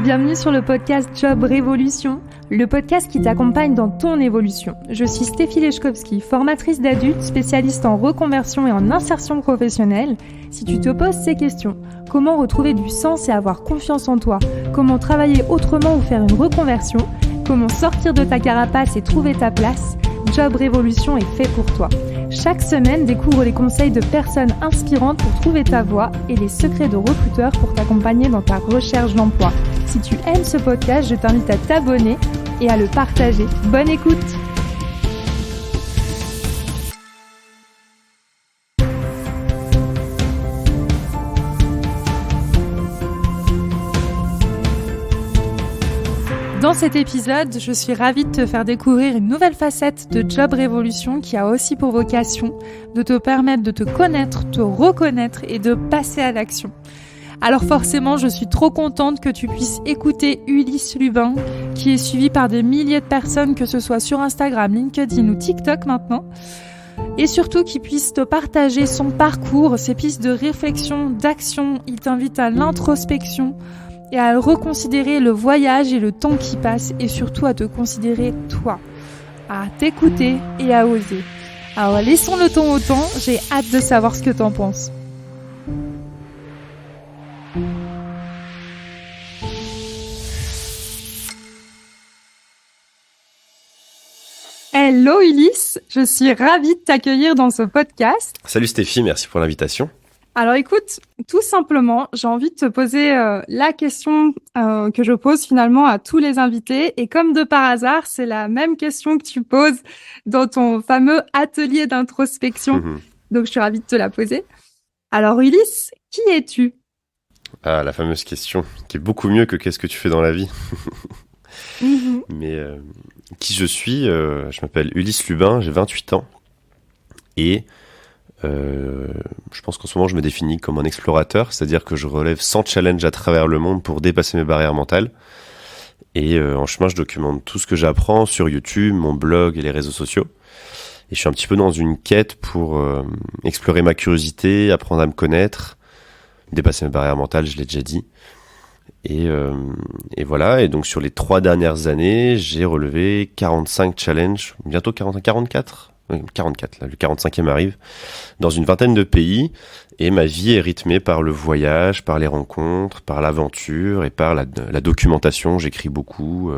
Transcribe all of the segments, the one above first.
Bienvenue sur le podcast Job Révolution, le podcast qui t'accompagne dans ton évolution. Je suis Stéphie Lechkowski, formatrice d'adultes, spécialiste en reconversion et en insertion professionnelle. Si tu te poses ces questions, comment retrouver du sens et avoir confiance en toi, comment travailler autrement ou faire une reconversion, comment sortir de ta carapace et trouver ta place, Job Révolution est fait pour toi. Chaque semaine, découvre les conseils de personnes inspirantes pour trouver ta voie et les secrets de recruteurs pour t'accompagner dans ta recherche d'emploi. Si tu aimes ce podcast, je t'invite à t'abonner et à le partager. Bonne écoute! Dans cet épisode, je suis ravie de te faire découvrir une nouvelle facette de Job Révolution qui a aussi pour vocation de te permettre de te connaître, te reconnaître et de passer à l'action. Alors forcément, je suis trop contente que tu puisses écouter Ulysse Lubin, qui est suivi par des milliers de personnes, que ce soit sur Instagram, LinkedIn ou TikTok maintenant. Et surtout qu'il puisse te partager son parcours, ses pistes de réflexion, d'action. Il t'invite à l'introspection et à reconsidérer le voyage et le temps qui passe, et surtout à te considérer toi, à t'écouter et à oser. Alors laissons le temps au temps, j'ai hâte de savoir ce que t'en penses. Hello Ulysse, je suis ravie de t'accueillir dans ce podcast. Salut Stéphie, merci pour l'invitation. Alors écoute, tout simplement, j'ai envie de te poser la question que je pose finalement à tous les invités. Et comme de par hasard, c'est la même question que tu poses dans ton fameux atelier d'introspection. Donc je suis ravie de te la poser. Alors Ulysse, qui es-tu ? Ah, la fameuse question, qui est beaucoup mieux que qu'est-ce que tu fais dans la vie. Mais qui je suis, je m'appelle Ulysse Lubin, j'ai 28 ans. Et je pense qu'en ce moment je me définis comme un explorateur, c'est-à-dire que je relève 100 challenges à travers le monde pour dépasser mes barrières mentales. Et en chemin, je documente tout ce que j'apprends sur YouTube, mon blog et les réseaux sociaux. Et je suis un petit peu dans une quête pour explorer ma curiosité, apprendre à me connaître, dépasser mes barrières mentales, je l'ai déjà dit. Et voilà, et donc sur les 3 dernières années, j'ai relevé 45 challenges, bientôt 44, là, le 45e arrive, dans une vingtaine de pays, et ma vie est rythmée par le voyage, par les rencontres, par l'aventure et par la documentation. J'écris beaucoup,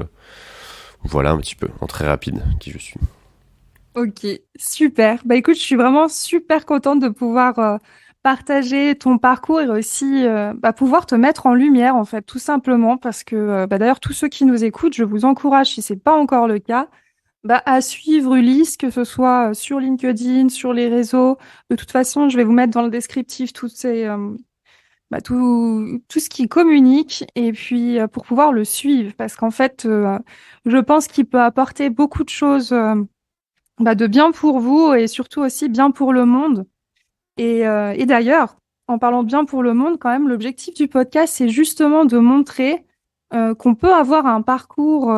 voilà un petit peu, en très rapide, qui je suis. Ok, super. Bah écoute, je suis vraiment super contente de pouvoir partager ton parcours et aussi pouvoir te mettre en lumière en fait, tout simplement parce que d'ailleurs tous ceux qui nous écoutent, je vous encourage, si c'est pas encore le cas, à suivre Ulysse, que ce soit sur LinkedIn, sur les réseaux. De toute façon, je vais vous mettre dans le descriptif toutes ces tout ce qui communique, et puis pour pouvoir le suivre, parce qu'en fait, je pense qu'il peut apporter beaucoup de choses de bien pour vous et surtout aussi bien pour le monde. Et d'ailleurs, en parlant de bien pour le monde, quand même, l'objectif du podcast, c'est justement de montrer qu'on peut avoir un parcours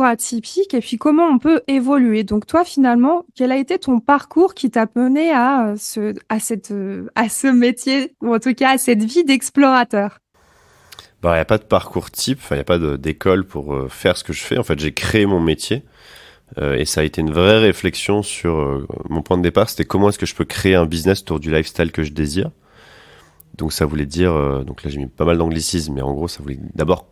atypique, et puis comment on peut évoluer. Donc toi, finalement, quel a été ton parcours qui t'a mené à ce métier, ou en tout cas à cette vie d'explorateur ? Il n'y a pas de parcours type, il n'y a pas d'école pour faire ce que je fais. En fait, j'ai créé mon métier. Et ça a été une vraie réflexion sur mon point de départ, c'était comment est-ce que je peux créer un business autour du lifestyle que je désire. Donc ça voulait dire, donc là j'ai mis pas mal d'anglicisme, mais en gros ça voulait d'abord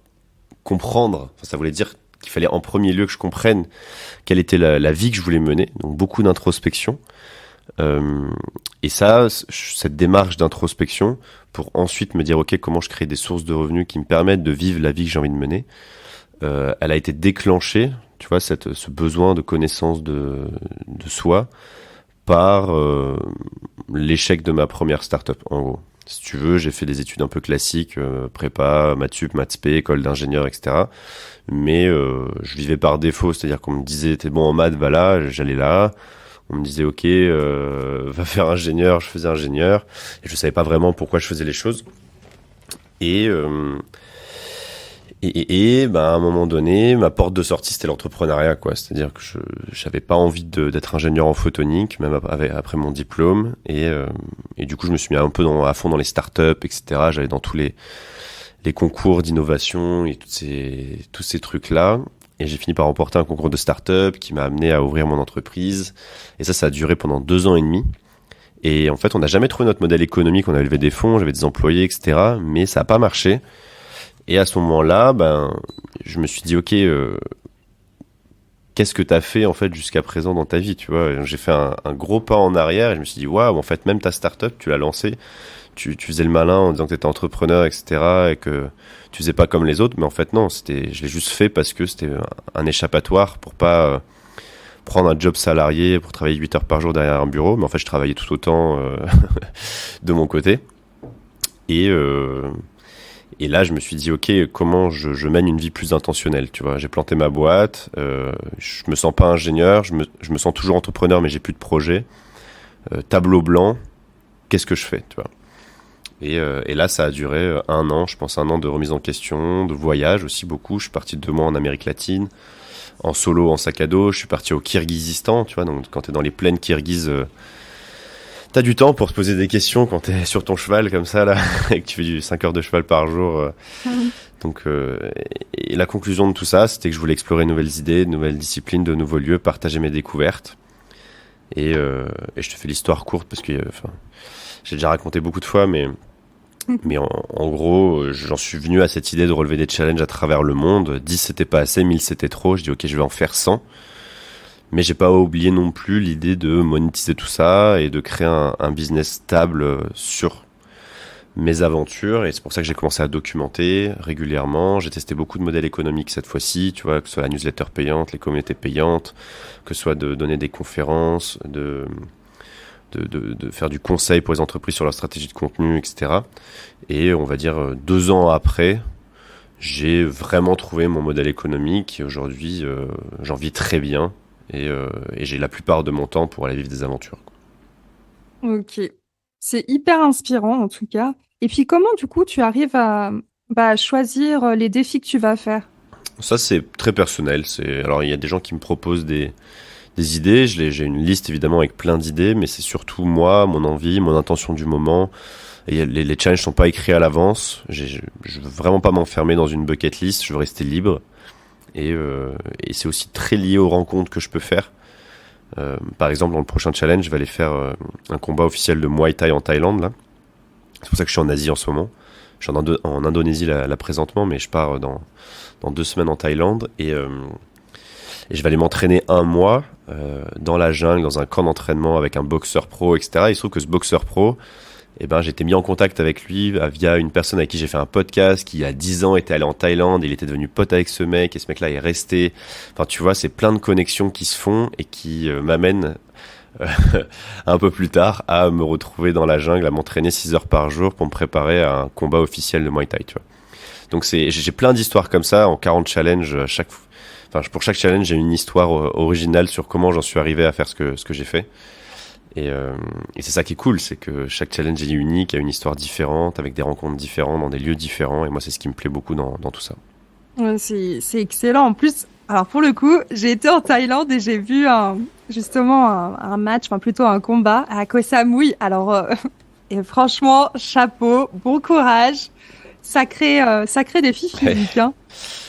comprendre, ça voulait dire qu'il fallait en premier lieu que je comprenne quelle était la vie que je voulais mener, donc beaucoup d'introspection. Et ça, cette démarche d'introspection, pour ensuite me dire ok, comment je crée des sources de revenus qui me permettent de vivre la vie que j'ai envie de mener, elle a été déclenchée, tu vois, ce besoin de connaissance de soi par l'échec de ma première start-up, en gros. Si tu veux, j'ai fait des études un peu classiques, prépa, maths sup, maths spé, école d'ingénieur, etc. Mais je vivais par défaut, c'est-à-dire qu'on me disait t'es bon en maths, va là, j'allais là. On me disait ok, va faire ingénieur, je faisais ingénieur. Et je savais pas vraiment pourquoi je faisais les choses. Et à un moment donné, ma porte de sortie, c'était l'entrepreneuriat, quoi. C'est-à-dire que j'avais pas envie d'être ingénieur en photonique, même après mon diplôme. Et du coup, je me suis mis un peu à fond dans les startups, etc. J'allais dans tous les les concours d'innovation et tous ces trucs-là. Et j'ai fini par remporter un concours de start-up qui m'a amené à ouvrir mon entreprise. Et ça a duré pendant 2 ans et demi. Et en fait, on n'a jamais trouvé notre modèle économique. On avait levé des fonds, j'avais des employés, etc. Mais ça n'a pas marché. Et à ce moment-là, je me suis dit, ok, qu'est-ce que tu as fait en fait jusqu'à présent dans ta vie, tu vois? J'ai fait un gros pas en arrière et je me suis dit, waouh, en fait, même ta start-up, tu l'as lancée. Tu faisais le malin en disant que tu étais entrepreneur, etc. et que tu faisais pas comme les autres. Mais en fait, non, je l'ai juste fait parce que c'était un échappatoire pour pas prendre un job salarié, pour travailler 8 heures par jour derrière un bureau. Mais en fait, je travaillais tout autant de mon côté. Et, euh, et là, je me suis dit, ok, comment je mène une vie plus intentionnelle, tu vois. J'ai planté ma boîte, je me sens pas ingénieur, je me sens toujours entrepreneur, mais j'ai plus de projet. Tableau blanc, qu'est-ce que je fais, tu vois. Et là, ça a duré 1 an, je pense 1 an de remise en question, de voyage aussi beaucoup. Je suis parti 2 mois en Amérique latine, en solo, en sac à dos. Je suis parti au Kirghizistan, tu vois. Donc, quand t'es dans les plaines kirghizes, t'as du temps pour te poser des questions quand t'es sur ton cheval comme ça, là, et que tu fais du 5 heures de cheval par jour. Donc, et la conclusion de tout ça, c'était que je voulais explorer de nouvelles idées, de nouvelles disciplines, de nouveaux lieux, partager mes découvertes. Et je te fais l'histoire courte parce que, j'ai déjà raconté beaucoup de fois, mais en gros, j'en suis venu à cette idée de relever des challenges à travers le monde. 10 c'était pas assez, 1000 c'était trop. Je dis ok, je vais en faire 100. Mais j'ai pas oublié non plus l'idée de monétiser tout ça et de créer un business stable sur mes aventures. Et c'est pour ça que j'ai commencé à documenter régulièrement. J'ai testé beaucoup de modèles économiques cette fois-ci, tu vois, que ce soit la newsletter payante, les communautés payantes, que ce soit de donner des conférences, de faire du conseil pour les entreprises sur leur stratégie de contenu, etc. Et on va dire 2 ans après, j'ai vraiment trouvé mon modèle économique et aujourd'hui, j'en vis très bien et j'ai la plupart de mon temps pour aller vivre des aventures. Ok. C'est hyper inspirant en tout cas. Et puis comment du coup tu arrives à choisir les défis que tu vas faire? Ça, c'est très personnel. Alors, il y a des gens qui me proposent des idées. J'ai une liste évidemment avec plein d'idées, mais c'est surtout moi, mon envie, mon intention du moment. Et les challenges sont pas écrits à l'avance. Je veux vraiment pas m'enfermer dans une bucket list. Je veux rester libre. Et c'est aussi très lié aux rencontres que je peux faire. Par exemple, dans le prochain challenge, je vais aller faire un combat officiel de Muay Thai en Thaïlande, là. C'est pour ça que je suis en Asie en ce moment. Je suis en Indonésie là présentement, mais je pars dans 2 semaines en Thaïlande. Et je vais aller m'entraîner 1 mois dans la jungle, dans un camp d'entraînement avec un boxeur pro, etc. Il se trouve que ce boxeur pro, j'ai été mis en contact avec lui via une personne avec qui j'ai fait un podcast qui, il y a 10 ans, était allé en Thaïlande. Il était devenu pote avec ce mec et ce mec-là est resté. Enfin, tu vois, c'est plein de connexions qui se font et qui m'amènent un peu plus tard à me retrouver dans la jungle, à m'entraîner 6 heures par jour pour me préparer à un combat officiel de Muay Thai, tu vois. Donc j'ai plein d'histoires comme ça en 40 challenges pour chaque challenge, j'ai une histoire originale sur comment j'en suis arrivé à faire ce que j'ai fait. Et c'est ça qui est cool, c'est que chaque challenge est unique, a une histoire différente, avec des rencontres différentes, dans des lieux différents. Et moi, c'est ce qui me plaît beaucoup dans tout ça. Ouais, c'est excellent. En plus, alors pour le coup, j'ai été en Thaïlande et j'ai vu justement un match, enfin plutôt un combat à Koh Samui. Alors, et franchement, chapeau, bon courage, sacré défi physique, hein,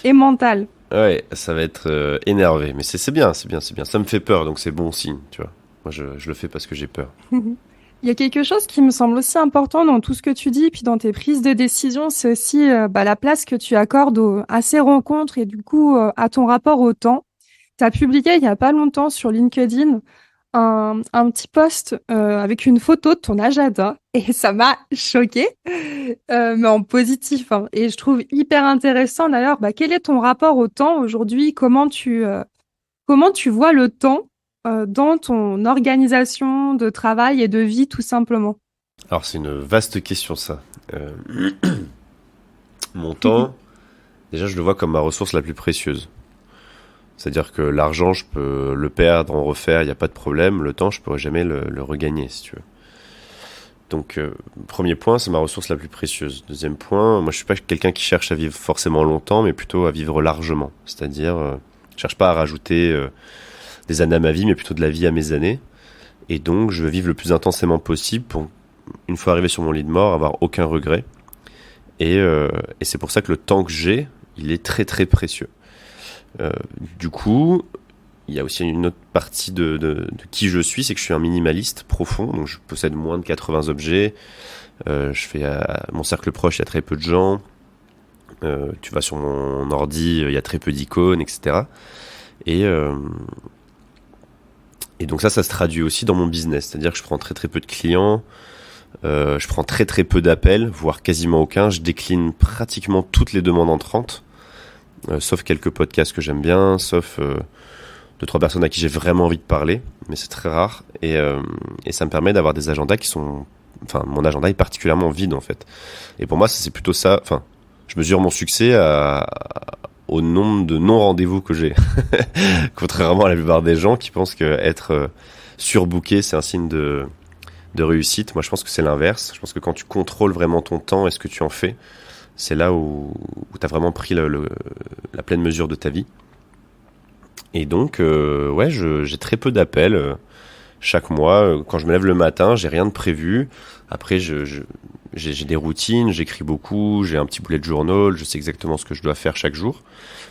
et mental. Ouais, ça va être énervé, mais c'est bien, c'est bien, c'est bien. Ça me fait peur, donc c'est bon signe, tu vois. Moi, je le fais parce que j'ai peur. Il y a quelque chose qui me semble aussi important dans tout ce que tu dis, puis dans tes prises de décision, c'est aussi la place que tu accordes à ces rencontres et du coup à ton rapport au temps. Tu as publié il y a pas longtemps sur LinkedIn un petit post avec une photo de ton agenda et ça m'a choquée, mais en positif, hein. Et je trouve hyper intéressant d'ailleurs, quel est ton rapport au temps aujourd'hui? Comment tu vois le temps dans ton organisation de travail et de vie, tout simplement? Alors, c'est une vaste question, ça. Euh, Mon temps, déjà, je le vois comme ma ressource la plus précieuse. C'est-à-dire que l'argent, je peux le perdre, en refaire, il n'y a pas de problème. Le temps, je pourrais jamais le regagner, si tu veux. Donc, premier point, c'est ma ressource la plus précieuse. Deuxième point, moi, je suis pas quelqu'un qui cherche à vivre forcément longtemps, mais plutôt à vivre largement. C'est-à-dire, je cherche pas à rajouter des années à ma vie, mais plutôt de la vie à mes années. Et donc, je veux vivre le plus intensément possible pour, une fois arrivé sur mon lit de mort, avoir aucun regret. Et c'est pour ça que le temps que j'ai, il est très très précieux. Euh, du coup, il y a aussi une autre partie de qui je suis, c'est que je suis un minimaliste profond, donc je possède moins de 80 objets. Mon cercle proche, il y a très peu de gens. Tu vas sur mon ordi, il y a très peu d'icônes, etc. Et, euh, et donc ça se traduit aussi dans mon business, c'est-à-dire que je prends très très peu de clients, je prends très très peu d'appels, voire quasiment aucun. Je décline pratiquement toutes les demandes entrantes, sauf quelques podcasts que j'aime bien, sauf deux trois personnes à qui j'ai vraiment envie de parler, mais c'est très rare. Et ça me permet d'avoir des agendas qui sont, enfin, mon agenda est particulièrement vide en fait. Et pour moi, c'est plutôt ça. Enfin, je mesure mon succès au nombre de non-rendez-vous que j'ai. Contrairement à la plupart des gens qui pensent que être surbooké, c'est un signe de réussite. Moi, je pense que c'est l'inverse. Je pense que quand tu contrôles vraiment ton temps et ce que tu en fais, c'est là où tu as vraiment pris la pleine mesure de ta vie. Et donc, ouais, j'ai très peu d'appels chaque mois. Quand je me lève le matin, j'ai rien de prévu. Après, j'ai des routines, j'écris beaucoup, j'ai un petit bullet journal, je sais exactement ce que je dois faire chaque jour.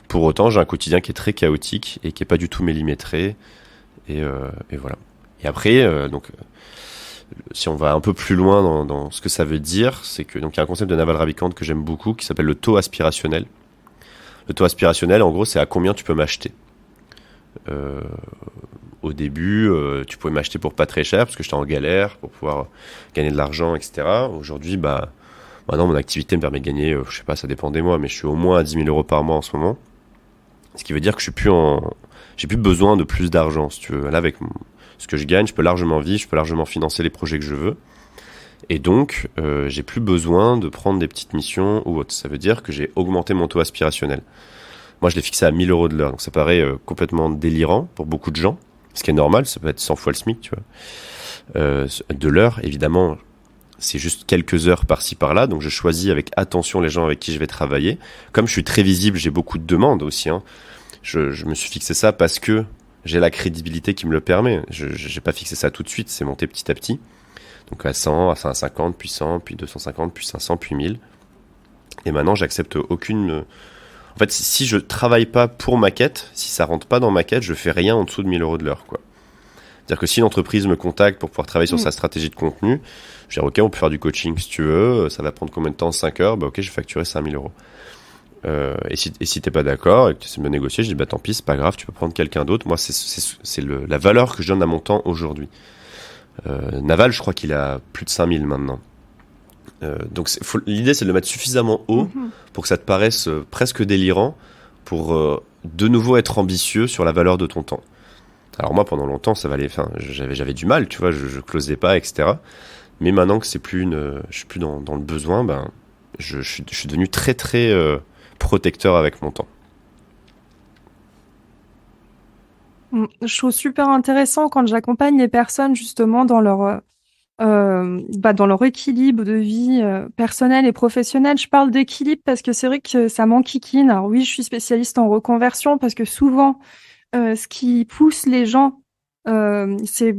Pour autant, j'ai un quotidien qui est très chaotique et qui est pas du tout millimétré. Et voilà. Et après, si on va un peu plus loin dans ce que ça veut dire, c'est que donc il y a un concept de Naval Ravikant que j'aime beaucoup qui s'appelle le taux aspirationnel. Le taux aspirationnel, en gros, c'est à combien tu peux m'acheter. Euh, Au début, tu pouvais m'acheter pour pas très cher parce que j'étais en galère pour pouvoir gagner de l'argent, etc. Aujourd'hui, maintenant mon activité me permet de gagner, je sais pas, ça dépend des mois, mais je suis au moins à 10 000 euros par mois en ce moment. Ce qui veut dire que j'ai plus besoin de plus d'argent, si tu veux. Là, avec ce que je gagne, je peux largement vivre, je peux largement financer les projets que je veux. Et donc, j'ai plus besoin de prendre des petites missions ou autres. Ça veut dire que j'ai augmenté mon taux aspirationnel. Moi, je l'ai fixé à 1 000 euros de l'heure. Donc, ça paraît complètement délirant pour beaucoup de gens. Ce qui est normal, ça peut être 100 fois le SMIC, tu vois. De l'heure, évidemment, c'est juste quelques heures par-ci par-là. Donc, je choisis avec attention les gens avec qui je vais travailler. Comme je suis très visible, j'ai beaucoup de demandes aussi, hein. Je me suis fixé ça parce que j'ai la crédibilité qui me le permet. Je n'ai pas fixé ça tout de suite, c'est monté petit à petit. Donc à 100, à 150, puis 100, puis 250, puis 500, puis 1000. Et maintenant, j'accepte aucune... En fait, si je travaille pas pour ma quête, si ça rentre pas dans ma quête, je fais rien en dessous de 1 000 euros de l'heure, quoi. C'est-à-dire que si une entreprise me contacte pour pouvoir travailler sur sa stratégie de contenu, je dis ok, on peut faire du coaching si tu veux, ça va prendre combien de temps? 5 heures, bah ok, je vais facturer 5 000 euros. Et si t'es pas d'accord et que tu essaies de me négocier, je dis bah tant pis, c'est pas grave, tu peux prendre quelqu'un d'autre. Moi, c'est la valeur que je donne à mon temps aujourd'hui. Naval, je crois qu'il a plus de 5 000 maintenant. Donc l'idée, c'est de le mettre suffisamment haut pour que ça te paraisse presque délirant pour de nouveau être ambitieux sur la valeur de ton temps. Alors moi, pendant longtemps, ça valait, enfin, j'avais du mal, tu vois, je closais pas, etc. Mais maintenant que je suis plus dans le besoin, ben, je suis devenu très très protecteur avec mon temps. Je trouve super intéressant quand j'accompagne les personnes justement dans leur équilibre de vie personnelle et professionnelle. Je parle d'équilibre parce que c'est vrai que ça m'enquiquine. Alors oui, je suis spécialiste en reconversion parce que souvent, ce qui pousse les gens, c'est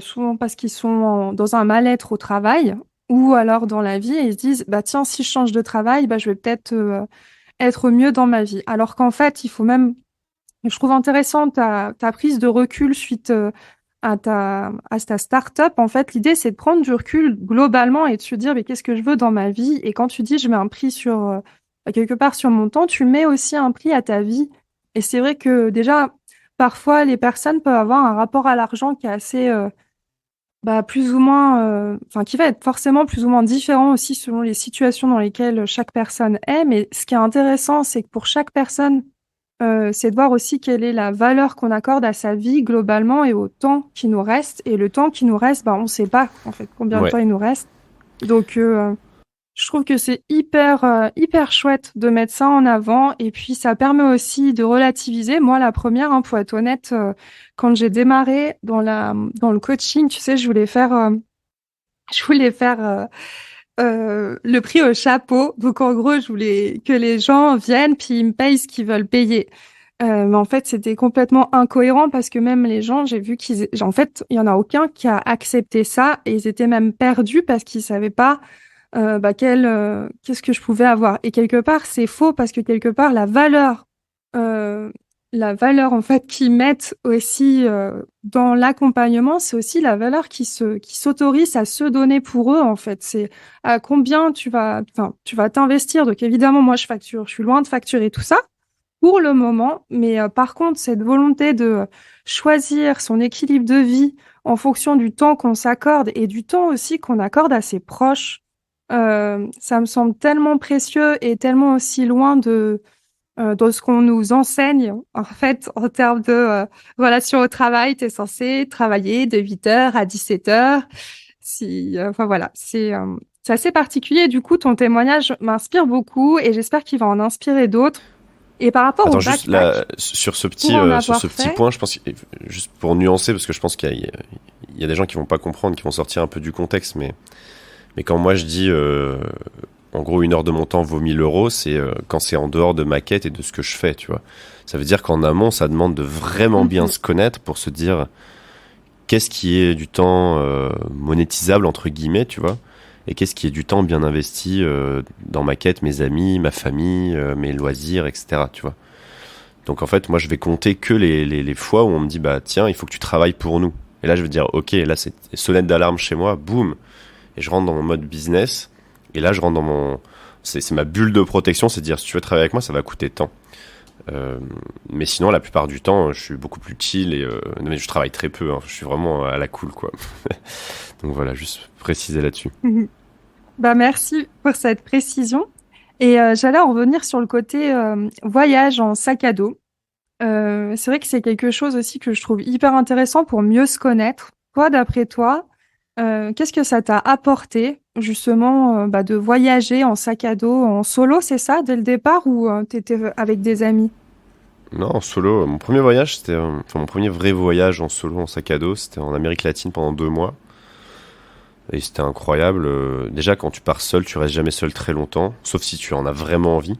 souvent parce qu'ils sont dans un mal-être au travail ou alors dans la vie et ils se disent, bah tiens, si je change de travail, bah je vais peut-être être mieux dans ma vie. Alors qu'en fait, il faut même je trouve intéressant ta prise de recul suite à ta start-up. En fait, l'idée, c'est de prendre du recul globalement et de se dire, mais qu'est-ce que je veux dans ma vie? Et quand tu dis, je mets un prix sur, quelque part sur mon temps, tu mets aussi un prix à ta vie. Et c'est vrai que déjà, parfois, les personnes peuvent avoir un rapport à l'argent qui est assez, plus ou moins, enfin, qui va être forcément plus ou moins différent aussi selon les situations dans lesquelles chaque personne est. Mais ce qui est intéressant, c'est que pour chaque personne, c'est de voir aussi quelle est la valeur qu'on accorde à sa vie globalement et au temps qui nous reste. Et le temps qui nous reste, on ne sait pas en fait combien de Ouais. temps il nous reste. Donc, je trouve que c'est hyper chouette de mettre ça en avant. Et puis, ça permet aussi de relativiser. Moi, la première, hein, pour être honnête, quand j'ai démarré dans le coaching, tu sais, je voulais faire le prix au chapeau. Donc, en gros, je voulais que les gens viennent puis ils me payent ce qu'ils veulent payer. Mais en fait, c'était complètement incohérent parce que même les gens, j'ai vu en fait, il y en a aucun qui a accepté ça et ils étaient même perdus parce qu'ils savaient pas qu'est-ce que je pouvais avoir. Et quelque part, c'est faux parce que quelque part, euh, la valeur en fait qu'ils mettent aussi dans l'accompagnement, c'est aussi la valeur qui s'autorise à se donner pour eux en fait. C'est à combien tu vas t'investir. Donc évidemment, moi je facture, je suis loin de facturer tout ça pour le moment, mais par contre, cette volonté de choisir son équilibre de vie en fonction du temps qu'on s'accorde et du temps aussi qu'on accorde à ses proches, ça me semble tellement précieux et tellement aussi loin de ce qu'on nous enseigne, en fait, en termes de relation au travail. Tu es censé travailler de 8 heures à 17 heures. Enfin voilà, c'est assez particulier. Du coup, ton témoignage m'inspire beaucoup et j'espère qu'il va en inspirer d'autres. Et par rapport au Attends, juste là, backpack, pour en sur ce avoir petit fait, point, je pense, juste pour nuancer, parce que je pense il y a des gens qui vont pas comprendre, qui vont sortir un peu du contexte, mais quand moi je dis, en gros, 1 heure de mon temps vaut 1 000 euros, c'est quand c'est en dehors de ma quête et de ce que je fais, tu vois. Ça veut dire qu'en amont, ça demande de vraiment bien mhm, se connaître pour se dire qu'est-ce qui est du temps monétisable, entre guillemets, tu vois, et qu'est-ce qui est du temps bien investi dans ma quête, mes amis, ma famille, mes loisirs, etc., tu vois. Donc en fait, moi, je vais compter que les fois où on me dit, bah tiens, il faut que tu travailles pour nous. Et là, je vais dire, ok, là, c'est sonnette d'alarme chez moi, boum, et je rentre dans mon mode business. Et là, je rentre dans mon, c'est ma bulle de protection, c'est de dire, si tu veux travailler avec moi, ça va coûter tant. Mais sinon, la plupart du temps, je suis beaucoup plus chill et mais je travaille très peu. Hein, je suis vraiment à la cool, quoi. Donc voilà, juste préciser là-dessus. mhm. Bah merci pour cette précision. Et j'allais en revenir sur le côté voyage en sac à dos. C'est vrai que c'est quelque chose aussi que je trouve hyper intéressant pour mieux se connaître. Toi, d'après toi, qu'est-ce que ça t'a apporté justement bah, de voyager en sac à dos en solo, c'est ça, dès le départ, ou t'étais avec des amis? Non, en solo, mon premier voyage, c'était, enfin mon premier vrai voyage en solo, en sac à dos, c'était en Amérique latine pendant 2 mois. Et c'était incroyable. Déjà, quand tu pars seul, tu restes jamais seul très longtemps, sauf si tu en as vraiment envie.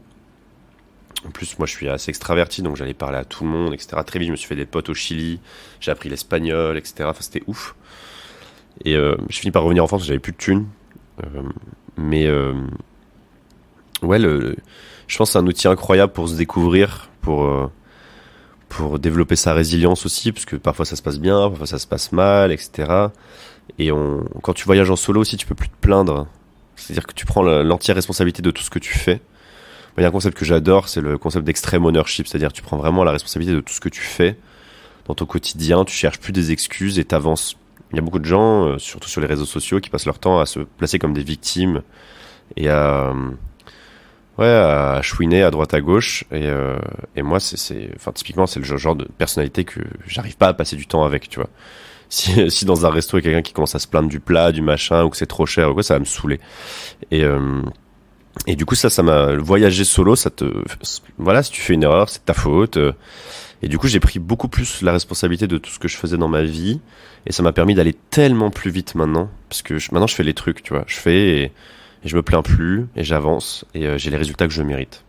En plus, moi, je suis assez extraverti, donc j'allais parler à tout le monde, etc. Très vite, je me suis fait des potes au Chili, j'ai appris l'espagnol, etc. Enfin, c'était ouf. Et je finis par revenir en France, j'avais plus de thunes. Euh, mais ouais, je pense que c'est un outil incroyable pour se découvrir, pour développer sa résilience aussi, parce que parfois ça se passe bien, parfois ça se passe mal, etc. Et quand tu voyages en solo aussi, tu peux plus te plaindre. C'est-à-dire que tu prends l'entière responsabilité de tout ce que tu fais. Il y a un concept que j'adore, c'est le concept d'extreme ownership, c'est-à-dire que tu prends vraiment la responsabilité de tout ce que tu fais dans ton quotidien, tu cherches plus des excuses et t'avances. Il y a beaucoup de gens, surtout sur les réseaux sociaux, qui passent leur temps à se placer comme des victimes et ouais, à chouiner à droite à gauche. Et moi, enfin, typiquement, c'est le genre de personnalité que j'arrive pas à passer du temps avec, tu vois. Si dans un resto il y a quelqu'un qui commence à se plaindre du plat, du machin, ou que c'est trop cher ou quoi, ça va me saouler. Et, euh, et du coup, ça m'a voyager solo, voilà, si tu fais une erreur, c'est de ta faute. Et du coup, j'ai pris beaucoup plus la responsabilité de tout ce que je faisais dans ma vie, et ça m'a permis d'aller tellement plus vite maintenant, parce que maintenant je fais les trucs, tu vois, je fais et je me plains plus et j'avance et j'ai les résultats que je mérite.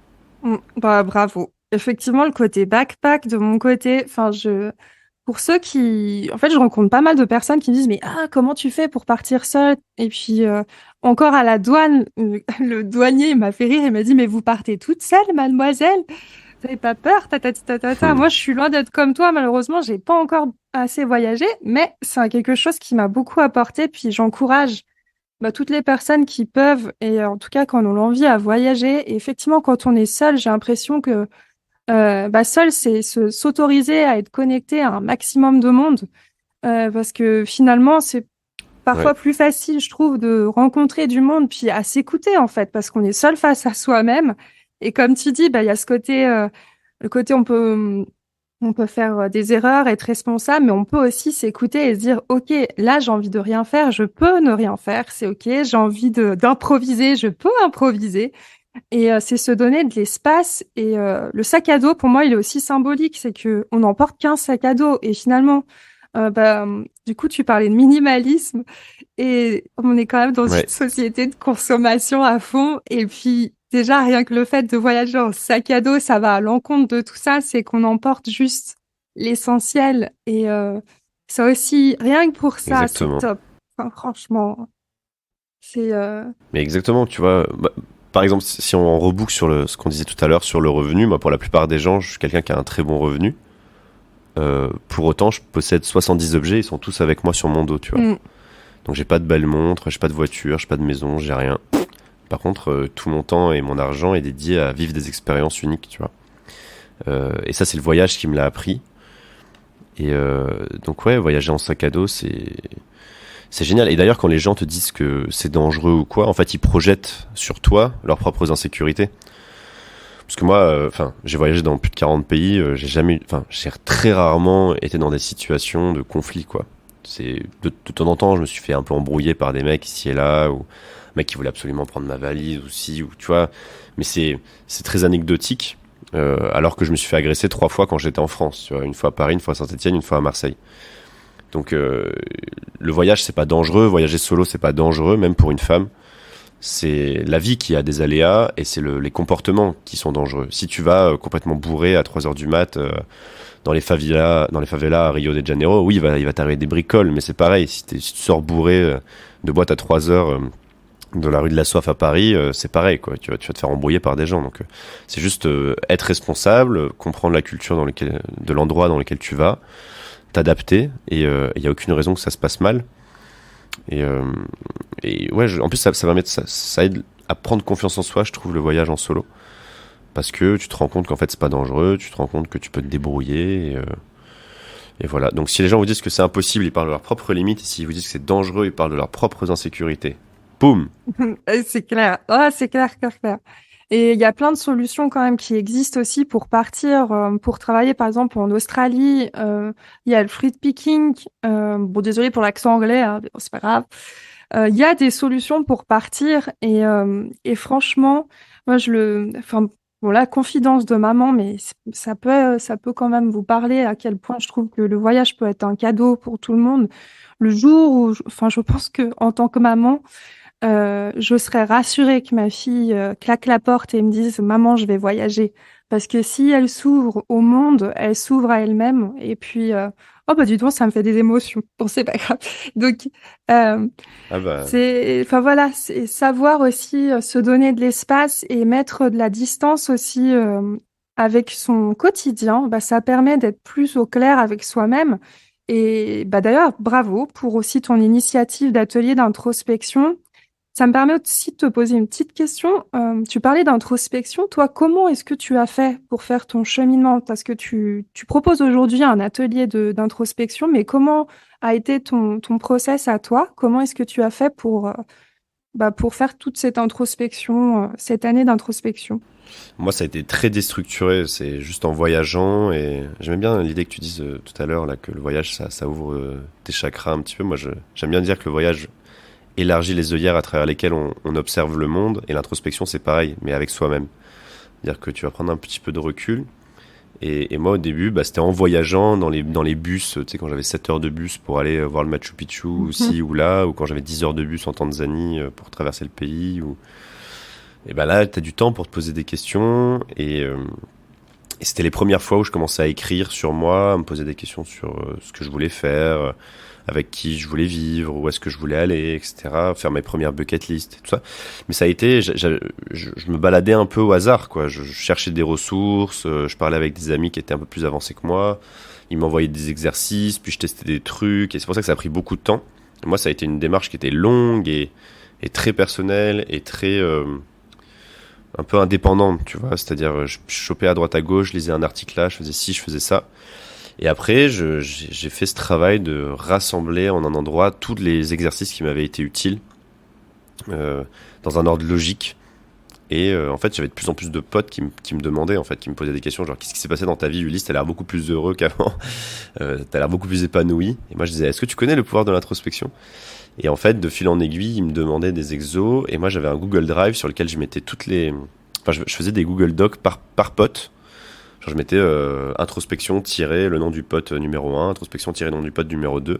Bah, bravo. Effectivement, le côté backpack de mon côté, pour ceux en fait, je rencontre pas mal de personnes qui me disent, mais comment tu fais pour partir seule? Et puis, encore à la douane, le douanier il m'a fait rire, il m'a dit, mais vous partez toute seule, mademoiselle? Vous n'avez pas peur? Ta. Hmm. Moi, je suis loin d'être comme toi, malheureusement, j'ai pas encore assez voyagé, mais c'est quelque chose qui m'a beaucoup apporté, puis j'encourage bah, toutes les personnes qui peuvent, et en tout cas quand on a l'envie à voyager. Et effectivement, quand on est seul, j'ai l'impression que bah, seul, c'est s'autoriser à être connecté à un maximum de monde, parce que finalement, c'est Ouais, parfois plus facile, je trouve, de rencontrer du monde, puis à s'écouter en fait, parce qu'on est seul face à soi-même. Et comme tu dis, bah, il y a ce côté, le côté on peut faire des erreurs, être responsable, mais on peut aussi s'écouter et se dire, OK, là, j'ai envie de rien faire, je peux ne rien faire, c'est OK. J'ai envie d'improviser, je peux improviser. Et c'est se donner de l'espace. Et le sac à dos, pour moi, il est aussi symbolique. C'est que on n'emporte qu'un sac à dos. Et finalement, du coup, tu parlais de minimalisme. Et on est quand même dans une ouais, société de consommation à fond. Et puis, déjà, rien que le fait de voyager en sac à dos, ça va à l'encontre de tout ça. C'est qu'on emporte juste l'essentiel. Et ça aussi, rien que pour ça, c'est exactement. top. Enfin, franchement. C'est Mais exactement, tu vois. Par exemple, si on reboucle sur ce qu'on disait tout à l'heure sur le revenu, moi, pour la plupart des gens, je suis quelqu'un qui a un très bon revenu. Pour autant, je possède 70 objets, ils sont tous avec moi sur mon dos, tu vois. mm, Donc j'ai pas de belle montre, j'ai pas de voiture, j'ai pas de maison, j'ai rien. Par contre, tout mon temps et mon argent est dédié à vivre des expériences uniques, tu vois. Et ça, c'est le voyage qui me l'a appris. Et donc ouais, voyager en sac à dos, c'est génial. Et d'ailleurs, quand les gens te disent que c'est dangereux ou quoi, en fait, ils projettent sur toi leurs propres insécurités. Parce que moi, enfin, j'ai voyagé dans plus de 40 pays, j'ai très rarement été dans des situations de conflit, quoi. C'est de temps en temps, je me suis fait un peu embrouiller par des mecs ici et là, ou un mec qui voulait absolument prendre ma valise aussi, ou tu vois. Mais c'est très anecdotique. Alors que je me suis fait agresser 3 fois quand j'étais en France, tu vois, une fois à Paris, une fois à Saint-Étienne, une fois à Marseille. Donc le voyage c'est pas dangereux, voyager solo c'est pas dangereux, même pour une femme. C'est la vie qui a des aléas et c'est les comportements qui sont dangereux. Si tu vas complètement bourré à 3 heures du mat dans les favelas à Rio de Janeiro, oui, il va t'arriver des bricoles, mais c'est pareil. Si tu sors bourré de boîte à 3 heures de la rue de la Soif à Paris, c'est pareil, quoi. Tu vas te faire embrouiller par des gens. Donc, c'est juste être responsable, comprendre la culture de l'endroit dans lequel tu vas, t'adapter, et il y a aucune raison que ça se passe mal. Et, euh, et ouais, en plus, ça va mettre ça aide à prendre confiance en soi, je trouve, le voyage en solo. Parce que tu te rends compte qu'en fait, c'est pas dangereux, tu te rends compte que tu peux te débrouiller, et voilà. Donc, si les gens vous disent que c'est impossible, ils parlent de leurs propres limites, et s'ils vous disent que c'est dangereux, ils parlent de leurs propres insécurités. Boum! c'est clair. Ah, c'est clair, clair, clair. Et il y a plein de solutions quand même qui existent aussi pour partir, pour travailler par exemple en Australie. Il y a le fruit picking. Bon, désolé pour l'accent anglais, hein, mais bon, c'est pas grave. Il y a des solutions pour partir et franchement, moi enfin bon, la confidence de maman, mais ça peut quand même vous parler à quel point je trouve que le voyage peut être un cadeau pour tout le monde. Le jour où, enfin, je pense que en tant que maman je serais rassurée que ma fille claque la porte et me dise, Maman, je vais voyager. Parce que si elle s'ouvre au monde, elle s'ouvre à elle-même. Et puis, oh bah dis donc, ça me fait des émotions. Bon, c'est pas grave. Donc, euh, Ah bah, enfin voilà, c'est savoir aussi se donner de l'espace et mettre de la distance aussi avec son quotidien. Bah, ça permet d'être plus au clair avec soi-même. Et bah d'ailleurs, bravo pour aussi ton initiative d'atelier d'introspection. Ça me permet aussi de te poser une petite question. Tu parlais d'introspection. Toi, comment est-ce que tu as fait pour faire ton cheminement? Parce que tu proposes aujourd'hui un atelier d'introspection, mais comment a été ton process à toi? Comment est-ce que tu as fait pour faire toute cette introspection, cette année d'introspection? moi, ça a été très déstructuré. C'est juste en voyageant et j'aimais bien l'idée que tu dises tout à l'heure là que le voyage, ça ouvre tes chakras un petit peu. Moi, j'aime bien dire que le voyage élargit les œillères à travers lesquelles on observe le monde et l'introspection, c'est pareil, mais avec soi-même. C'est-à-dire que tu vas prendre un petit peu de recul. Et moi, au début, bah, c'était en voyageant dans les bus, tu sais, quand j'avais 7 heures de bus pour aller voir le Machu Picchu, Mhm. aussi ou là, ou quand j'avais 10 heures de bus en Tanzanie pour traverser le pays, ou et ben là, t'as du temps pour te poser des questions. Et c'était les premières fois où je commençais à écrire sur moi, à me poser des questions sur ce que je voulais faire, avec qui je voulais vivre, où est-ce que je voulais aller, etc. Faire mes premières bucket list, et tout ça. Mais ça a été, je me baladais un peu au hasard, quoi. Je cherchais des ressources, je parlais avec des amis qui étaient un peu plus avancés que moi. Ils m'envoyaient des exercices, puis je testais des trucs. Et c'est pour ça que ça a pris beaucoup de temps. Et moi, ça a été une démarche qui était longue et très personnelle et très un peu indépendante, tu vois. C'est-à-dire, je chopais à droite à gauche, je lisais un article là, je faisais ci, je faisais ça. Et après, j'ai fait ce travail de rassembler en un endroit tous les exercices qui m'avaient été utiles, euh, dans un ordre logique. Et en fait, j'avais de plus en plus de potes qui me demandaient, en fait, qui me posaient des questions, genre, qu'est-ce qui s'est passé dans ta vie, Ulysse? T'as l'air beaucoup plus heureux qu'avant, t'as l'air beaucoup plus épanoui. Et moi, je disais, est-ce que tu connais le pouvoir de l'introspection? Et en fait, de fil en aiguille, ils me demandaient des exos, et moi, j'avais un Google Drive sur lequel je mettais toutes les... Enfin, je faisais des Google Docs par pote. Genre, je mettais introspection tiré le nom du pote numéro un, introspection tiré le nom du pote numéro 2,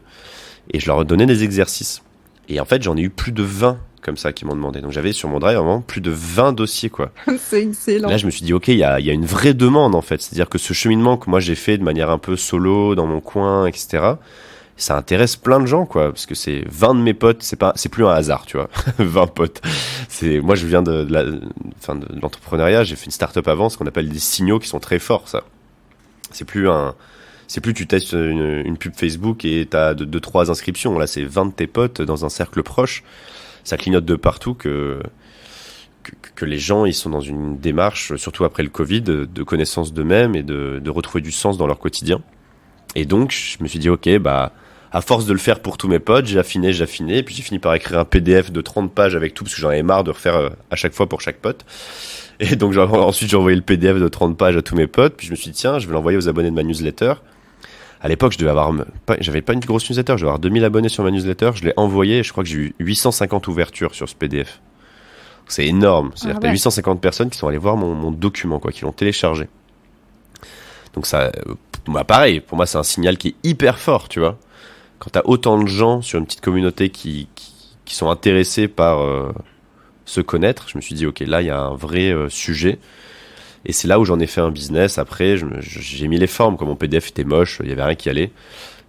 et je leur donnais des exercices. Et en fait, j'en ai eu plus de 20 comme ça qui m'ont demandé. Donc j'avais sur mon drive vraiment plus de 20 dossiers, quoi. C'est Et là, excellent. je me suis dit, ok, il y a une vraie demande en fait. C'est-à-dire que ce cheminement que moi j'ai fait de manière un peu solo, dans mon coin, etc., ça intéresse plein de gens, quoi, parce que c'est 20 de mes potes, c'est plus un hasard, tu vois, 20 potes. Moi, je viens de l'entrepreneuriat, j'ai fait une start-up avant, ce qu'on appelle des signaux qui sont très forts, ça. C'est plus tu testes une pub Facebook et t'as deux, trois inscriptions. Là, c'est 20 de tes potes dans un cercle proche. Ça clignote de partout que les gens, ils sont dans une démarche, surtout après le Covid, de connaissance d'eux-mêmes et de retrouver du sens dans leur quotidien. Et donc, je me suis dit, ok, bah, à force de le faire pour tous mes potes, j'ai affiné, et puis j'ai fini par écrire un PDF de 30 pages avec tout, parce que j'en avais marre de refaire à chaque fois pour chaque pote. Et donc, ensuite, j'ai envoyé le PDF de 30 pages à tous mes potes, puis je me suis dit, tiens, je vais l'envoyer aux abonnés de ma newsletter. À l'époque, j'avais pas une grosse newsletter, je devais avoir 2000 abonnés sur ma newsletter, je l'ai envoyé, et je crois que j'ai eu 850 ouvertures sur ce PDF. C'est énorme. C'est-à-dire que t'as 850 personnes qui sont allées voir mon document, quoi, qui l'ont téléchargé. Donc ça, bah pareil, pour moi, c'est un signal qui est hyper fort, tu vois. Quand t'as autant de gens sur une petite communauté qui sont intéressés par se connaître, je me suis dit, ok, là, il y a un vrai sujet. Et c'est là où j'en ai fait un business. Après, j'ai mis les formes. Comme mon PDF était moche, il y avait rien qui allait.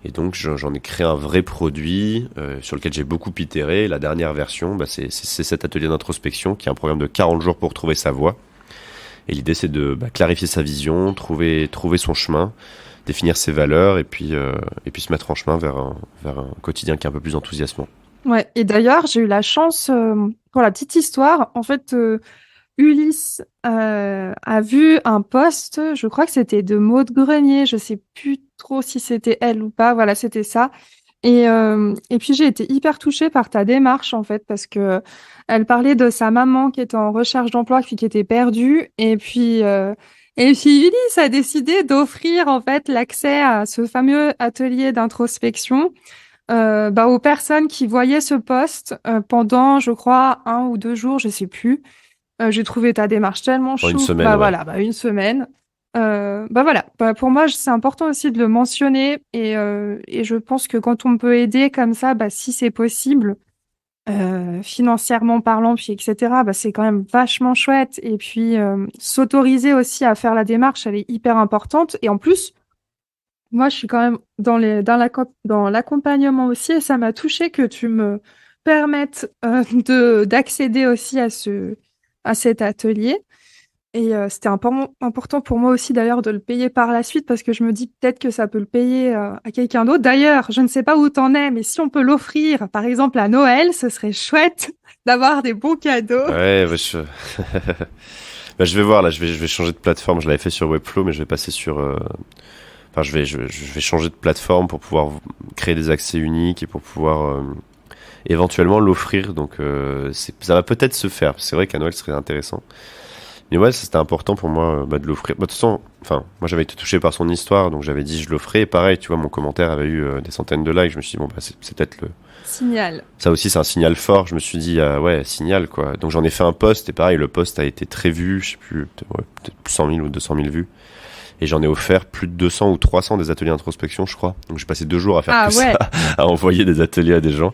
Et donc, j'en ai créé un vrai produit sur lequel j'ai beaucoup itéré. La dernière version, bah, c'est cet atelier d'introspection qui est un programme de 40 jours pour trouver sa voie. Et l'idée, c'est de clarifier sa vision, trouver son chemin, définir ses valeurs et puis se mettre en chemin vers un quotidien qui est un peu plus enthousiasmant. Ouais, et d'ailleurs, j'ai eu la chance, pour la petite histoire, en fait, Ulysse a vu un post, je crois que c'était de Maud Grenier, je sais plus trop si c'était elle ou pas, voilà, c'était ça. Et puis j'ai été hyper touchée par ta démarche en fait parce que elle parlait de sa maman qui était en recherche d'emploi puis qui était perdue et puis Ulysse a décidé d'offrir en fait l'accès à ce fameux atelier d'introspection aux personnes qui voyaient ce post pendant je crois 1 ou 2 jours, je sais plus. J'ai trouvé ta démarche tellement En une chou. semaine, Bah ouais. voilà, une semaine. Voilà. Pour moi, c'est important aussi de le mentionner et je pense que quand on peut aider comme ça, si c'est possible, financièrement parlant, puis etc., c'est quand même vachement chouette. Et puis s'autoriser aussi à faire la démarche, elle est hyper importante. Et en plus, moi, je suis quand même dans l'accompagnement aussi, et ça m'a touché que tu me permettes d'accéder aussi à cet atelier. Et c'était important pour moi aussi d'ailleurs de le payer par la suite parce que je me dis peut-être que ça peut le payer à quelqu'un d'autre. D'ailleurs, je ne sais pas où t'en es, mais si on peut l'offrir, par exemple à Noël, ce serait chouette d'avoir des bons cadeaux. Ouais, je vais voir là, je vais changer de plateforme. Je l'avais fait sur Webflow, mais je vais passer sur. Enfin, je vais changer de plateforme pour pouvoir créer des accès uniques et pour pouvoir éventuellement l'offrir. Donc, ça va peut-être se faire. C'est vrai qu'à Noël, ce serait intéressant. Mais ouais, c'était important pour moi de l'offrir. De toute façon, enfin, moi j'avais été touché par son histoire, donc j'avais dit je l'offrais. Et pareil, tu vois, mon commentaire avait eu des centaines de likes. Je me suis dit bon, c'est peut-être le. Signal. Ça aussi, c'est un signal fort. Je me suis dit ouais, signal quoi. Donc j'en ai fait un post et pareil, le post a été très vu. Je sais plus, peut-être 100 000 ou 200 000 vues. Et j'en ai offert plus de 200 ou 300 des ateliers d'introspection, je crois. Donc j'ai passé 2 jours à faire ça, à envoyer des ateliers à des gens.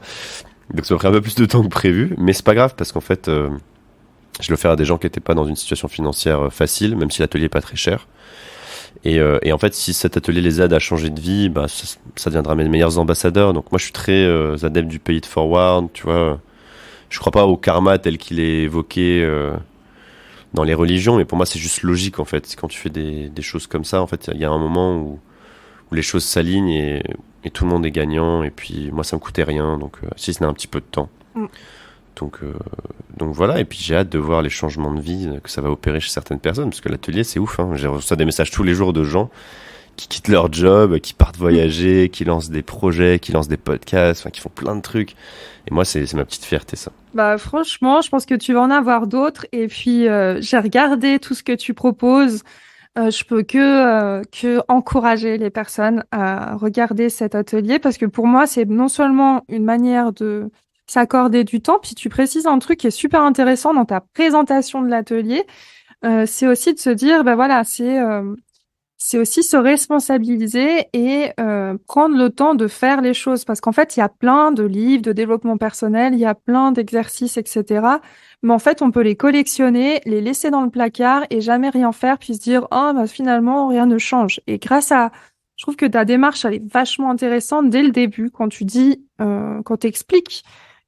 Donc ça m'a pris un peu plus de temps que prévu, mais c'est pas grave parce qu'en fait, je le fais à des gens qui n'étaient pas dans une situation financière facile, même si l'atelier est pas très cher. Et en fait, si cet atelier les aide à changer de vie, ça deviendra mes meilleurs ambassadeurs. Donc moi, je suis très adepte du pay it forward, tu vois. Je crois pas au karma tel qu'il est évoqué dans les religions, mais pour moi, c'est juste logique en fait. Quand tu fais des choses comme ça, en fait, il y a un moment où les choses s'alignent et tout le monde est gagnant. Et puis moi, ça me coûtait rien, donc si ce n'est un petit peu de temps. Mm. Donc voilà, et puis j'ai hâte de voir les changements de vie que ça va opérer chez certaines personnes, parce que l'atelier c'est ouf, hein. J'ai reçu des messages tous les jours de gens qui quittent leur job, qui partent voyager, qui lancent des projets, qui lancent des podcasts, enfin qui font plein de trucs. Et moi c'est ma petite fierté ça. Franchement, je pense que tu vas en avoir d'autres. Et puis j'ai regardé tout ce que tu proposes. Je peux que encourager les personnes à regarder cet atelier parce que pour moi, c'est non seulement une manière de s'accorder du temps, puis tu précises un truc qui est super intéressant dans ta présentation de l'atelier, c'est aussi de se dire, voilà, c'est aussi se responsabiliser et prendre le temps de faire les choses parce qu'en fait, il y a plein de livres de développement personnel, il y a plein d'exercices, etc. Mais en fait, on peut les collectionner, les laisser dans le placard et jamais rien faire, puis se dire, oh, finalement, rien ne change. Et grâce à Je trouve que ta démarche, elle est vachement intéressante dès le début quand tu dis, quand tu expliques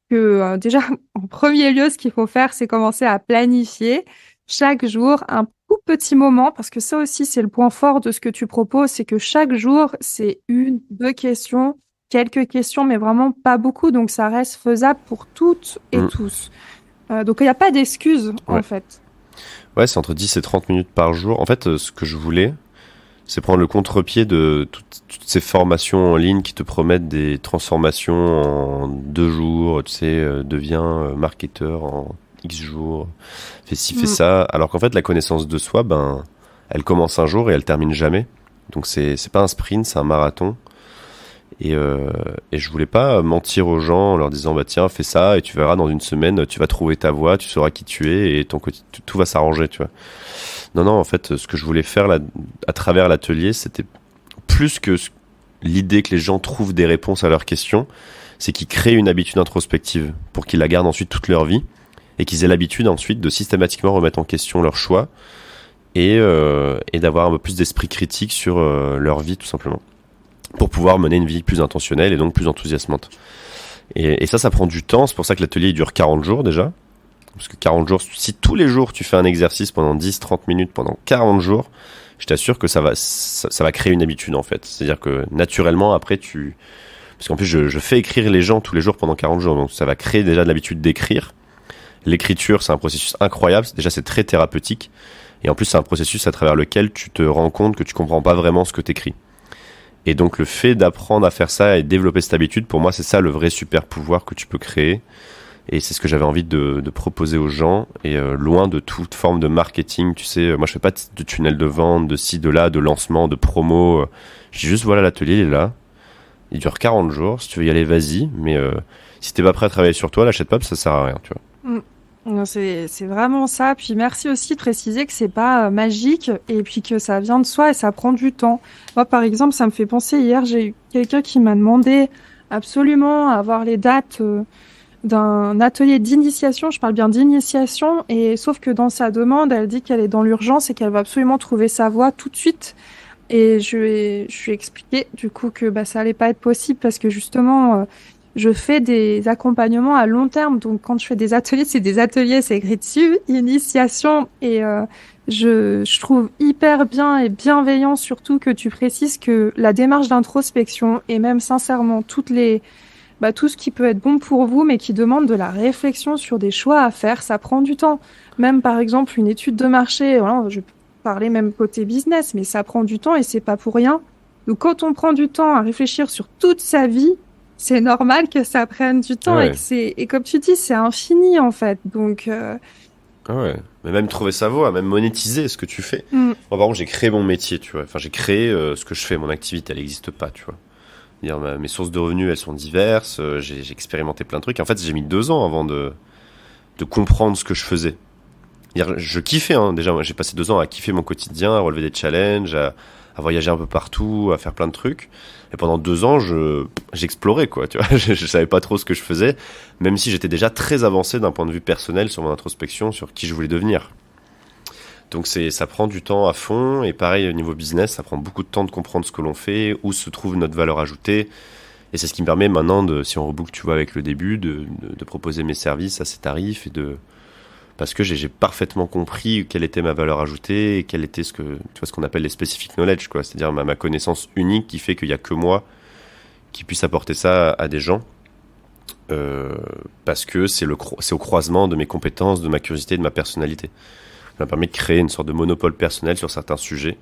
que déjà, en premier lieu, ce qu'il faut faire, c'est commencer à planifier chaque jour un tout petit moment, parce que ça aussi, c'est le point fort de ce que tu proposes, c'est que chaque jour, c'est une, deux questions, quelques questions, mais vraiment pas beaucoup, donc ça reste faisable pour toutes et Mm. tous. Donc il n'y a pas d'excuses, en Ouais. fait. Ouais, c'est entre 10 et 30 minutes par jour. En fait, ce que je voulais, c'est prendre le contre-pied de toutes ces formations en ligne qui te promettent des transformations en 2 jours, tu sais, deviens marketeur en X jours, fais ci, fais Mm. ça. Alors qu'en fait, la connaissance de soi, ben, elle commence un jour et elle termine jamais. Donc c'est pas un sprint, c'est un marathon. Et je voulais pas mentir aux gens en leur disant bah tiens fais ça et tu verras dans une semaine tu vas trouver ta voie, tu sauras qui tu es et tout va s'arranger, tu vois. Non non, en fait ce que je voulais faire là à travers l'atelier, c'était plus que l'idée que les gens trouvent des réponses à leurs questions, c'est qu'ils créent une habitude introspective pour qu'ils la gardent ensuite toute leur vie et qu'ils aient l'habitude ensuite de systématiquement remettre en question leurs choix et d'avoir un peu plus d'esprit critique sur leur vie tout simplement pour pouvoir mener une vie plus intentionnelle et donc plus enthousiasmante. Et ça prend du temps. C'est pour ça que l'atelier il dure 40 jours déjà. Parce que 40 jours, si tous les jours tu fais un exercice pendant 10-30 minutes pendant 40 jours, je t'assure que ça va créer une habitude en fait. C'est-à-dire que naturellement après parce qu'en plus je fais écrire les gens tous les jours pendant 40 jours, donc ça va créer déjà de l'habitude d'écrire. L'écriture c'est un processus incroyable, déjà c'est très thérapeutique. Et en plus c'est un processus à travers lequel tu te rends compte que tu comprends pas vraiment ce que t'écris. Et donc le fait d'apprendre à faire ça et développer cette habitude, pour moi, c'est ça le vrai super pouvoir que tu peux créer. Et c'est ce que j'avais envie de proposer aux gens. Et loin de toute forme de marketing, tu sais, moi je fais pas de tunnel de vente, de ci, de là, de lancement, de promo. Je dis juste voilà, l'atelier il est là. Il dure 40 jours. Si tu veux y aller, vas-y. Mais si t'es pas prêt à travailler sur toi, l'achète pas, parce que ça sert à rien, tu vois. Mm. Non, c'est vraiment ça. Puis merci aussi de préciser que c'est pas magique et puis que ça vient de soi et ça prend du temps. Moi, par exemple, ça me fait penser, hier, j'ai eu quelqu'un qui m'a demandé absolument à avoir les dates d'un atelier d'initiation. Je parle bien d'initiation, et sauf que dans sa demande, elle dit qu'elle est dans l'urgence et qu'elle va absolument trouver sa voie tout de suite. Et je lui ai expliqué du coup que bah, ça allait pas être possible parce que justement, je fais des accompagnements à long terme. Donc quand je fais des ateliers, c'est des ateliers, c'est écrit dessus, initiation. Et je trouve hyper bien et bienveillant surtout que tu précises que la démarche d'introspection et même sincèrement tout ce qui peut être bon pour vous, mais qui demande de la réflexion sur des choix à faire, ça prend du temps. Même par exemple une étude de marché, voilà, je peux parler même côté business, mais ça prend du temps et c'est pas pour rien. Donc quand on prend du temps à réfléchir sur toute sa vie, c'est normal que ça prenne du Ah temps et ouais. que et comme tu dis, c'est infini en fait. Donc Ah ouais. Mais même trouver sa voie, même monétiser ce que tu fais. mm, Moi, par exemple, j'ai créé mon métier, tu vois. Enfin, j'ai créé ce que je fais. Mon activité, elle n'existe pas, tu vois. Dire, mes sources de revenus, elles sont diverses. J'ai expérimenté plein de trucs. En fait, j'ai mis 2 ans avant de comprendre ce que je faisais. Dire, je kiffais, hein. Déjà, moi, j'ai passé 2 ans à kiffer mon quotidien, à relever des challenges, à voyager un peu partout, à faire plein de trucs. Et pendant 2 ans, j'explorais, quoi, tu vois. Je savais pas trop ce que je faisais, même si j'étais déjà très avancé d'un point de vue personnel sur mon introspection, sur qui je voulais devenir. Donc ça prend du temps à fond, et pareil au niveau business, ça prend beaucoup de temps de comprendre ce que l'on fait, où se trouve notre valeur ajoutée, et c'est ce qui me permet maintenant si on reboucle, tu vois, avec le début, de proposer mes services à ces tarifs parce que j'ai parfaitement compris quelle était ma valeur ajoutée et quel était ce qu'on appelle les specific knowledge, quoi, c'est-à-dire ma connaissance unique qui fait qu'il y a que moi qui puisse apporter ça à des gens. Parce que c'est au croisement de mes compétences, de ma curiosité et de ma personnalité. Ça m'a permis de créer une sorte de monopole personnel sur certains sujets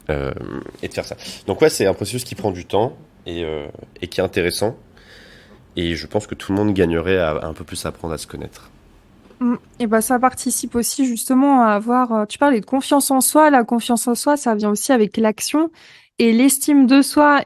et de faire ça. Donc ouais, c'est un processus qui prend du temps et qui est intéressant. Et je pense que tout le monde gagnerait à un peu plus apprendre à se connaître. et ben ça participe aussi justement à avoir. Tu parlais de confiance en soi. La confiance en soi, ça vient aussi avec l'action et l'estime de soi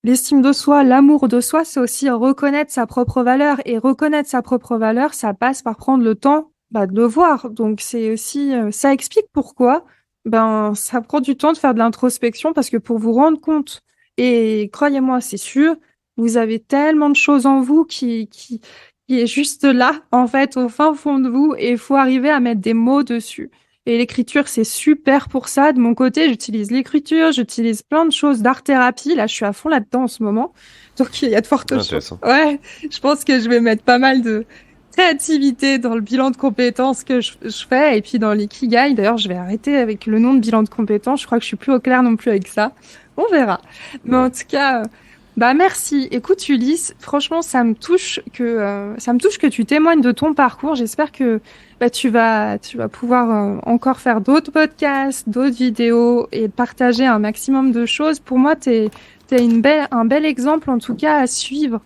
l'estime de soi, l'amour de soi, c'est aussi reconnaître sa propre valeur. Et reconnaître sa propre valeur, ça passe par prendre le temps bah, de le voir. Donc c'est aussi, ça explique pourquoi ben ça prend du temps de faire de l'introspection parce que pour vous rendre compte, et croyez-moi, c'est sûr, vous avez tellement de choses en vous qui est juste là, en fait, au fin fond de vous, et il faut arriver à mettre des mots dessus. Et l'écriture, c'est super pour ça. De mon côté, j'utilise l'écriture, j'utilise plein de choses d'art-thérapie. Là, je suis à fond là-dedans en ce moment. Donc, il y a de fortes Ah, chances. intéressant. Ouais, je pense que je vais mettre pas mal de créativité dans le bilan de compétences que je fais. Et puis, dans l'ikigai, d'ailleurs, je vais arrêter avec le nom de bilan de compétences. Je crois que je suis plus au clair non plus avec ça. On verra. Mais en Ouais. tout cas, bah merci. Écoute, Ulysse, franchement, ça me touche que tu témoignes de ton parcours. J'espère que bah, tu vas pouvoir encore faire d'autres podcasts, d'autres vidéos et partager un maximum de choses. Pour moi, t'es un bel exemple en tout cas à suivre.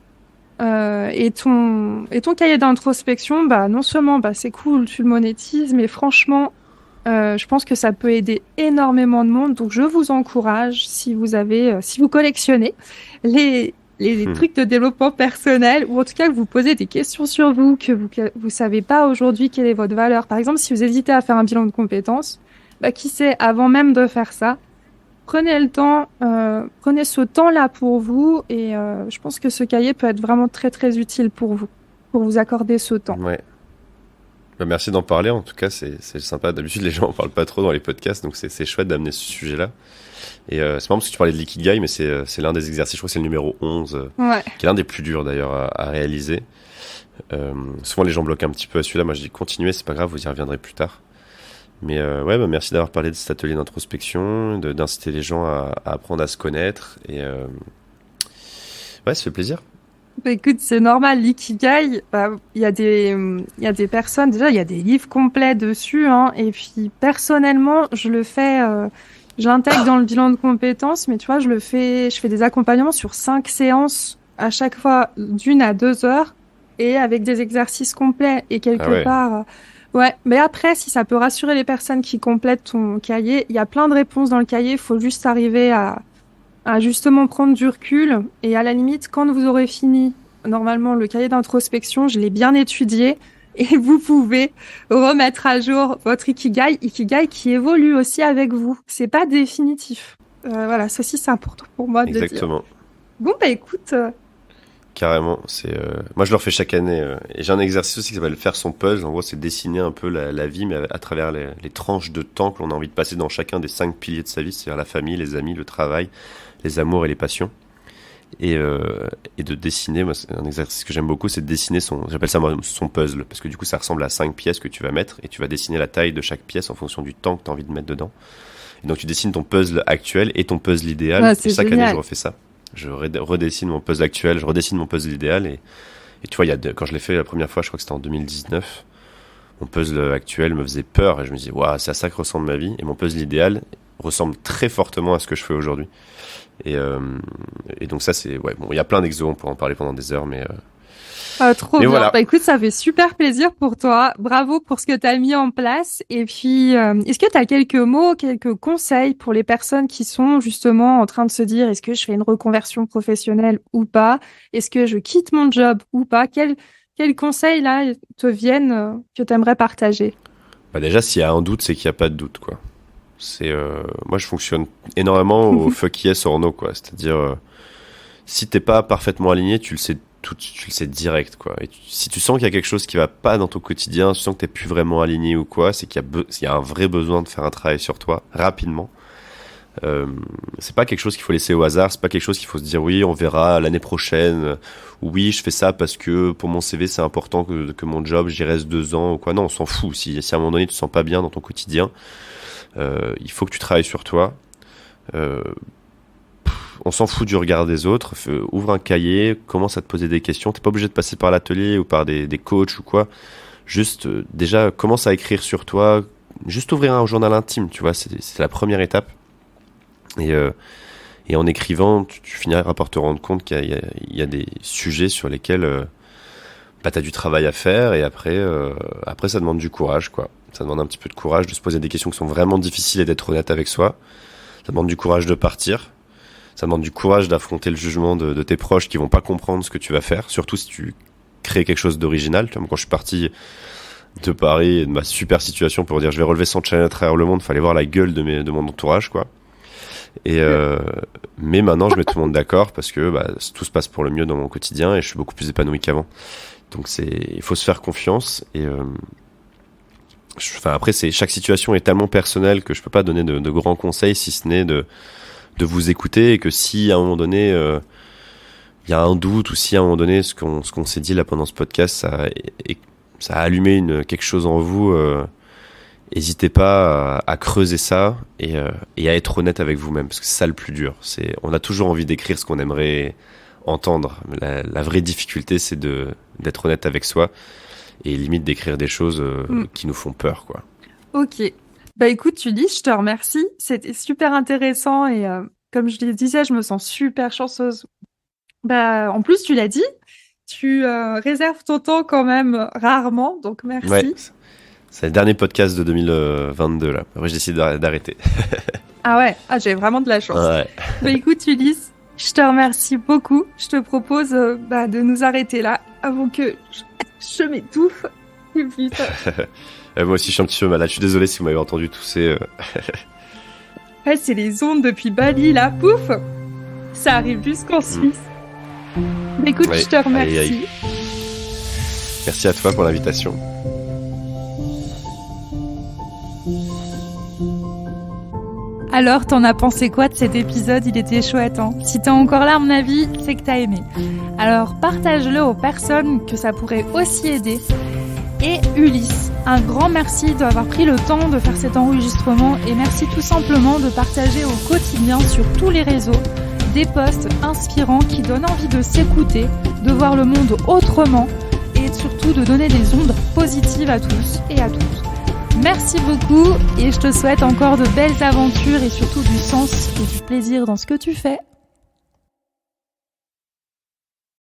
Et ton cahier d'introspection, bah non seulement bah c'est cool, tu le monétises, mais franchement, je pense que ça peut aider énormément de monde. Donc je vous encourage, si vous collectionnez les trucs de développement personnel, ou en tout cas que vous posez des questions sur vous, que vous savez pas aujourd'hui quelle est votre valeur. Par exemple, si vous hésitez à faire un bilan de compétences, bah qui sait, avant même de faire ça, prenez le temps, prenez ce temps-là pour vous, et je pense que ce cahier peut être vraiment très très utile pour vous accorder ce temps. Ouais. Bah, merci d'en parler. En tout cas, c'est sympa. D'habitude, les gens en parlent pas trop dans les podcasts, donc c'est chouette d'amener ce sujet-là. Et c'est marrant parce que tu parlais de l'ikigai, mais c'est l'un des exercices, je crois que c'est le numéro 11, Ouais. qui est l'un des plus durs d'ailleurs à réaliser. Souvent les gens bloquent un petit peu à celui-là. Moi je dis continuez, c'est pas grave, vous y reviendrez plus tard. Mais ouais, bah, merci d'avoir parlé de cet atelier d'introspection, d'inciter les gens à apprendre à se connaître. Et ouais, ça fait plaisir. Bah, écoute, c'est normal, l'ikigai, bah, il y a des personnes, déjà, il y a des livres complets dessus, hein, et puis, personnellement, je l'intègre dans le bilan de compétences, mais tu vois, je fais des accompagnements sur 5 séances, à chaque fois d'1 à 2 heures, et avec des exercices complets, et Ah quelque ouais, part, ouais, mais après, si ça peut rassurer les personnes qui complètent ton cahier, il y a plein de réponses dans le cahier, il faut juste arriver à justement prendre du recul, et à la limite, quand vous aurez fini, normalement, le cahier d'introspection, je l'ai bien étudié et vous pouvez remettre à jour votre ikigai qui évolue aussi avec vous. C'est pas définitif. Voilà, ceci c'est important pour moi de le dire. exactement. Bon bah écoute, Carrément. Moi je le refais chaque année. Et j'ai un exercice aussi qui s'appelle faire son puzzle. En gros, c'est dessiner un peu la vie, mais à travers les tranches de temps que l'on a envie de passer dans chacun des 5 piliers de sa vie, c'est-à-dire la famille, les amis, le travail, les amours et les passions. Et de dessiner, moi, c'est un exercice que j'aime beaucoup, c'est de dessiner j'appelle ça moi, son puzzle, parce que du coup ça ressemble à 5 pièces que tu vas mettre, et tu vas dessiner la taille de chaque pièce en fonction du temps que tu as envie de mettre dedans. Et donc tu dessines ton puzzle actuel et ton puzzle idéal, ouais, et c'est chaque année je génial. refais ça. Je redessine mon puzzle actuel, je redessine mon puzzle idéal, et tu vois, quand je l'ai fait la première fois, je crois que c'était en 2019, mon puzzle actuel me faisait peur, et je me disais, waouh, c'est à ça que ressemble ma vie, et mon puzzle idéal ressemble très fortement à ce que je fais aujourd'hui. Et, euh, et donc ça c'est ouais bon il y a plein d'exos, on pourrait en parler pendant des heures Trop mais bien. voilà. Bah écoute, ça fait super plaisir pour toi. Bravo pour ce que tu as mis en place. Et puis, est-ce que tu as quelques mots, quelques conseils pour les personnes qui sont justement en train de se dire, est-ce que je fais une reconversion professionnelle ou pas? Est-ce que je quitte mon job ou pas? Quels conseils là te viennent que tu aimerais partager? Bah déjà s'il y a un doute c'est qu'il n'y a pas de doute quoi. Moi je fonctionne énormément au fuck yes or no quoi, c'est-à-dire si t'es pas parfaitement aligné tu le sais tu le sais direct quoi. Et si tu sens qu'il y a quelque chose qui va pas dans ton quotidien, tu sens que t'es plus vraiment aligné ou quoi, c'est qu'il y a un vrai besoin de faire un travail sur toi rapidement. C'est pas quelque chose qu'il faut laisser au hasard, c'est pas quelque chose qu'il faut se dire oui on verra l'année prochaine, oui je fais ça parce que pour mon CV c'est important que mon job j'y reste 2 ans ou quoi. Non, on s'en fout. Si à un moment donné tu te sens pas bien dans ton quotidien, il faut que tu travailles sur toi. euh, on s'en fout du regard des autres. Ouvre un cahier, commence à te poser des questions, t'es pas obligé de passer par l'atelier ou par des coachs ou quoi. Juste déjà commence à écrire sur toi, juste ouvrir un journal intime, tu vois, c'est la première étape. Et, euh, et en écrivant, tu finiras par te rendre compte qu'il y a des sujets sur lesquels bah, tu as du travail à faire. Et après, ça demande du courage, quoi. Ça demande un petit peu de courage de se poser des questions qui sont vraiment difficiles et d'être honnête avec soi. Ça demande du courage de partir. Ça demande du courage d'affronter le jugement de tes proches qui vont pas comprendre ce que tu vas faire. Surtout si tu crées quelque chose d'original. Comme quand je suis parti de Paris et de ma super situation pour dire je vais relever 100 challenges à travers le monde, fallait voir la gueule de mon entourage, quoi. Mais maintenant, je mets tout le monde d'accord parce que bah, tout se passe pour le mieux dans mon quotidien et je suis beaucoup plus épanoui qu'avant. Donc il faut se faire confiance et Enfin, après, chaque situation est tellement personnelle que je peux pas donner de grands conseils, si ce n'est de vous écouter, et que si à un moment donné il y a un doute, ou si à un moment donné ce qu'on s'est dit là pendant ce podcast, ça a allumé quelque chose en vous, n'hésitez pas à creuser ça et à être honnête avec vous-même, parce que c'est ça le plus dur. On a toujours envie d'écrire ce qu'on aimerait entendre. La vraie difficulté, c'est d'être honnête avec soi, et limite d'écrire des choses qui nous font peur, quoi. Ok. Bah écoute, Ulysse, je te remercie. C'était super intéressant et comme je le disais, je me sens super chanceuse. Bah en plus, tu l'as dit, tu réserves ton temps quand même rarement, donc merci. Ouais, c'est le dernier podcast de 2022 là. Après, j'ai décidé d'arrêter. Ah ouais, j'ai vraiment de la chance. Ouais. Bah écoute, Ulysse, je te remercie beaucoup. Je te propose de nous arrêter là avant que je m'étouffe. Et putain. Moi aussi, je suis un petit peu malade. Je suis désolé si vous m'avez entendu tousser. Ouais, c'est les ondes depuis Bali, là. Pouf! Ça arrive jusqu'en Suisse. Mais écoute, je te remercie. Aïe. Merci à toi pour l'invitation. Alors, t'en as pensé quoi de cet épisode? Il était chouette, hein? Si t'es encore là, à mon avis, c'est que t'as aimé. Alors, partage-le aux personnes que ça pourrait aussi aider. Et Ulysse, un grand merci d'avoir pris le temps de faire cet enregistrement, et merci tout simplement de partager au quotidien sur tous les réseaux des posts inspirants qui donnent envie de s'écouter, de voir le monde autrement, et surtout de donner des ondes positives à tous et à toutes. Merci beaucoup et je te souhaite encore de belles aventures et surtout du sens et du plaisir dans ce que tu fais.